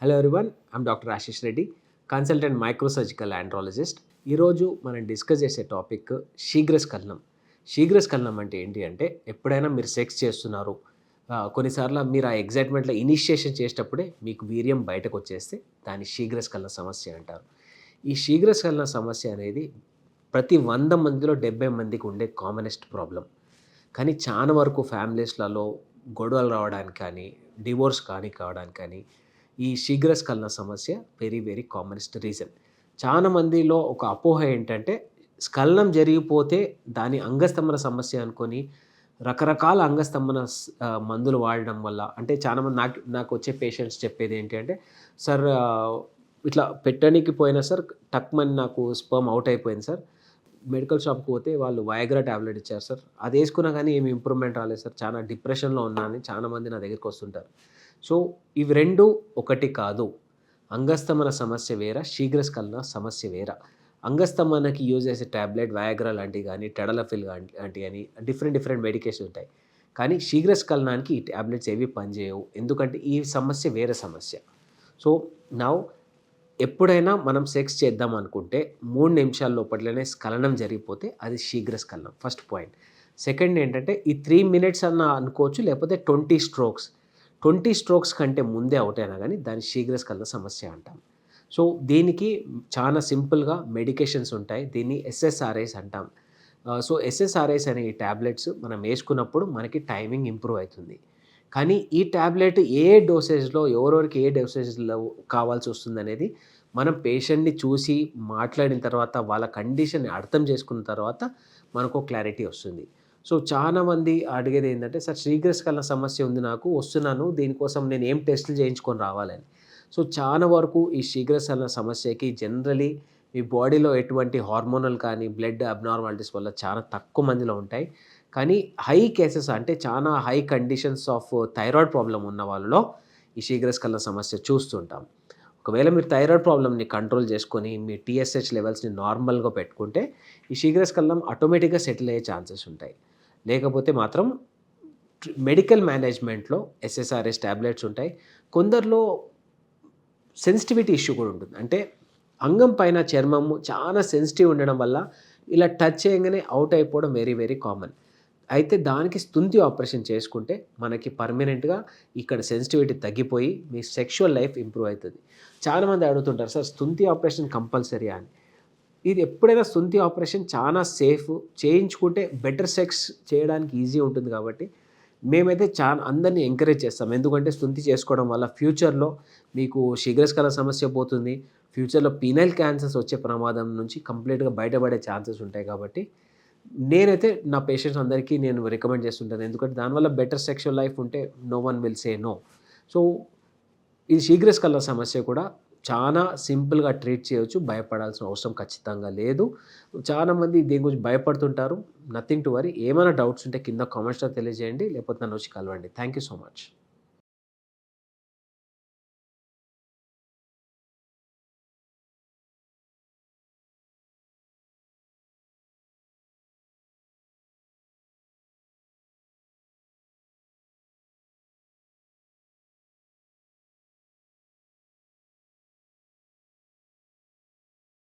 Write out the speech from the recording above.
Hello everyone, I'm doctor Ashish Reddy, consultant microsurgical andrologist. ఈరోజు మనం discuss చేసే టాపిక్ శీఘ్రస్ఖలనం. శీఘ్రస్ఖలనం అంటే ఏంటి అంటే, ఎప్పుడైనా మీరు సెక్స్ చేస్తున్నారు, కొన్నిసార్లు మీరు ఆ ఎగ్జైట్మెంట్లో ఇనిషియేషన్ చేసేటప్పుడే మీకు వీర్యం బయటకు వచ్చేస్తే దాన్ని శీఘ్రస్ఖలన సమస్య అంటారు. ఈ శీఘ్రస్ఖలన సమస్య అనేది ప్రతి 100 మందిలో 70 మందికి ఉండే కామనెస్ట్ ప్రాబ్లం. కానీ చాలా వరకు ఫ్యామిలీస్లలో గొడవలు రావడానికి కానీ, డివోర్స్ కావడానికి కానీ ఈ శీఘ్రస్ఖలన సమస్య వెరీ వెరీ కామనెస్ట్ రీజన్. చాలా మందిలో ఒక అపోహ ఏంటంటే, స్ఖలనం జరిగిపోతే దాని అంగస్తంభన సమస్య అనుకొని రకరకాల అంగస్తంభన మందులు వాడడం వల్ల, అంటే చాలామంది నాకు వచ్చే పేషెంట్స్ చెప్పేది ఏంటి అంటే, సార్ ఇట్లా పెట్టడానికి పోయినా సార్ టక్మని నాకు స్పర్మ్ అవుట్ అయిపోయింది సార్, మెడికల్ షాప్కి పోతే వాళ్ళు వయాగ్రా ట్యాబ్లెట్ ఇచ్చారు సార్, అది వేసుకున్నా కానీ ఏమి ఇంప్రూవ్మెంట్ రాలేదు సార్, చాలా డిప్రెషన్లో ఉన్నా అని చాలామంది నా దగ్గరికి వస్తుంటారు. సో ఇవి రెండు ఒకటి కాదు. అంగస్తంభన సమస్య వేరా, శీఘ్రస్ఖలన సమస్య వేరా. అంగస్తంభనకి యూజ్ చేసే ట్యాబ్లెట్ వయాగ్రా లాంటివి కానీ, టెడలఫిల్ లాంటివి కానీ డిఫరెంట్ మెడికేషన్ ఉంటాయి. కానీ శీఘ్రస్ఖలనానికి ఈ ట్యాబ్లెట్స్ ఏవి పనిచేయవు, ఎందుకంటే ఈ సమస్య వేరే సమస్య. సో నౌ ఎప్పుడైనా మనం సెక్స్ చేద్దాం అనుకుంటే 3 నిమిషాల లోపట్లోనే స్ఖలనం జరిగిపోతే అది శీఘ్రస్ఖలనం, ఫస్ట్ పాయింట్. సెకండ్ ఏంటంటే, ఈ 3 మినిట్స్ అన్న అనుకోవచ్చు, లేకపోతే 20 స్ట్రోక్స్ కంటే ముందే అవుట్ అయినా కానీ దాన్ని శీఘ్రస్ఖలన సమస్య అంటాం. సో దీనికి చాలా సింపుల్గా మెడికేషన్స్ ఉంటాయి. దీన్ని ఎస్ఎస్ఆర్ఐస్ అంటాం. సో ఎస్ఎస్ఆర్ఐస్ అనే ఈ ట్యాబ్లెట్స్ మనం వేసుకున్నప్పుడు మనకి టైమింగ్ ఇంప్రూవ్ అవుతుంది. కానీ ఈ ట్యాబ్లెట్ ఏ డోసేజ్లో ఎవరెవరికి ఏ డోసేజ్లో కావాల్సి వస్తుంది అనేది మనం పేషెంట్ని చూసి మాట్లాడిన తర్వాత, వాళ్ళ కండిషన్ని అర్థం చేసుకున్న తర్వాత మనకు క్లారిటీ వస్తుంది. సో చాలామంది అడిగేది ఏంటంటే, సార్ శీఘ్రస్ఖలన సమస్య ఉంది, నాకు వస్తున్నాను, దీనికోసం నేను ఏం టెస్టులు చేయించుకొని రావాలని. సో చాలా వరకు ఈ శీఘ్రస్ఖలన సమస్యకి జనరలీ మీ బాడీలో ఎటువంటి హార్మోనల్ కానీ బ్లడ్ అబ్నార్మాలిటీస్ వల్ల చాలా తక్కువ మందిలో ఉంటాయి. కానీ హై కేసెస్, అంటే చాలా high conditions of thyroid problem ఉన్న వాళ్ళలో ఈ శీఘ్రస్ఖలన సమస్య చూస్తుంటాం. ఒకవేళ మీరు థైరాయిడ్ ప్రాబ్లమ్ని కంట్రోల్ చేసుకొని మీ టీఎస్హెచ్ లెవెల్స్ని నార్మల్గా పెట్టుకుంటే ఈ శీఘ్రస్ఖలనం ఆటోమేటిక్గా సెటిల్ అయ్యే ఛాన్సెస్ ఉంటాయి. లేకపోతే మాత్రం మెడికల్ మేనేజ్మెంట్లో ఎస్ఎస్ఆర్ఎస్ ట్యాబ్లెట్స్ ఉంటాయి. కొందరిలో సెన్సిటివిటీ ఇష్యూ కూడా ఉంటుంది. అంటే అంగం పైన చర్మము చాలా సెన్సిటివ్ ఉండడం వల్ల ఇలా టచ్ చేయగానే అవుట్ అయిపోవడం వెరీ వెరీ కామన్. అయితే దానికి స్తుంతి ఆపరేషన్ చేసుకుంటే మనకి పర్మనెంట్గా ఇక్కడ సెన్సిటివిటీ తగ్గిపోయి మీ సెక్షువల్ లైఫ్ ఇంప్రూవ్ అవుతుంది. చాలామంది అడుగుతుంటారు, సార్ స్తుంతి ఆపరేషన్ కంపల్సరీయా అని. ఇది ఎప్పుడైనా స్తుంతి ఆపరేషన్ చాలా సేఫ్, చేయించుకుంటే బెటర్ సెక్స్ చేయడానికి ఈజీ ఉంటుంది. కాబట్టి మేమైతే అందరినీ ఎంకరేజ్ చేస్తాం. ఎందుకంటే స్తుంతి చేసుకోవడం వల్ల ఫ్యూచర్లో మీకు శీఘ్రస్ఖలన సమస్య పోతుంది, ఫ్యూచర్లో పీనైల్ క్యాన్సర్స్ వచ్చే ప్రమాదం నుంచి కంప్లీట్గా బయటపడే ఛాన్సెస్ ఉంటాయి. కాబట్టి నేనైతే నా పేషెంట్స్ అందరికీ నేను రికమెండ్ చేస్తుంటాను. ఎందుకంటే దానివల్ల బెటర్ సెక్షువల్ లైఫ్ ఉంటే no one will say no. So ఈ శీఘ్రస్ఖలన సమస్య కూడా చాలా సింపుల్గా ట్రీట్ చేయవచ్చు, భయపడాల్సిన అవసరం ఖచ్చితంగా లేదు. చాలామంది దీని గురించి భయపడుతుంటారు. Nothing to worry. ఏమైనా డౌట్స్ ఉంటే కింద కామెంట్స్లో తెలియజేయండి, లేకపోతే నన్ను వచ్చి కలవండి. Thank you so much.